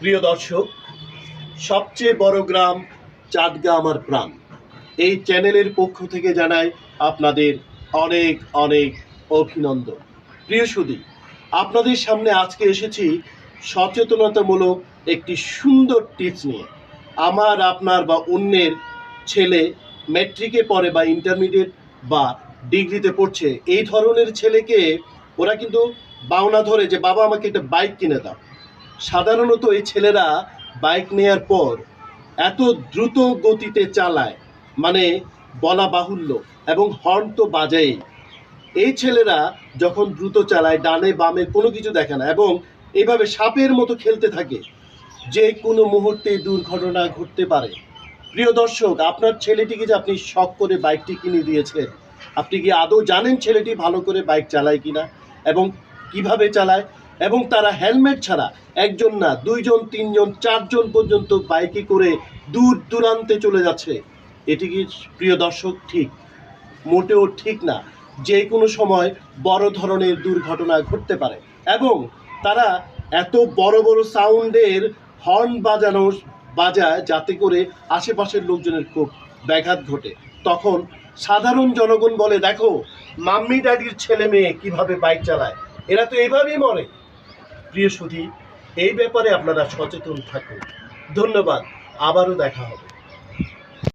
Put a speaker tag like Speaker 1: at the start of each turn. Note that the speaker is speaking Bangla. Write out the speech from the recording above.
Speaker 1: প্রিয় দর্শক, সবচেয়ে বড় গ্রাম চাটগা আমার প্রাণ। এই চ্যানেলের পক্ষ থেকে জানাই আপনাদের অনেক অনেক অভিনন্দন। প্রিয় সুধী, আপনাদের সামনে আজকে এসেছি সচেতনতামূলক একটি সুন্দর টিপস নিয়ে। আমার, আপনার বা অন্যের ছেলে ম্যাট্রিকে পড়ে বা ইন্টারমিডিয়েট বা ডিগ্রিতে পড়ছে, এই ধরনের ছেলেকে ওরা কিন্তু বায়না ধরে যে বাবা আমাকে একটা বাইক কিনে দাও। সাধারণত এই ছেলেরা বাইক নেয়ার পর এত দ্রুত গতিতে চালায়, মানে বলা বাহুল্য, এবং হর্ন তো বাজায়। এই ছেলেরা যখন দ্রুত চালায়, ডানে বামে কোনো কিছু দেখে না এবং এইভাবে সাপের মতো খেলতে থাকে, যে কোনো মুহূর্তে দুর্ঘটনা ঘটতে পারে। প্রিয় দর্শক, আপনার ছেলেটিকে যে আপনি শখ করে বাইকটি কিনে দিয়েছেন, আপনি কি আদৌ জানেন ছেলেটি ভালো করে বাইক চালায় কিনা এবং কিভাবে চালায়? এবং তারা হেলমেট ছাড়া একজন না, দুইজন, তিনজন, চারজন পর্যন্ত বাইকে করে দূর দূরান্তে চলে যাচ্ছে। এটি কি, প্রিয় দর্শক, ঠিক? মোটেও ঠিক না। যে কোনো সময় বড় ধরনের দুর্ঘটনা ঘটতে পারে এবং তারা এত বড় বড় সাউন্ডের হর্ন বাজায় যাতে করে আশেপাশের লোকজনের খুব ব্যাঘাত ঘটে। তখন সাধারণ জনগণ বলে, দেখো মাম্মি ড্যাডির ছেলে মেয়ে কিভাবে বাইক চালায়, এরা তো এইভাবেই মরে। প্রিয় সুধী, এই ব্যাপারে আপনারা সচেতন থাকুন। ধন্যবাদ, আবারও দেখা হবে।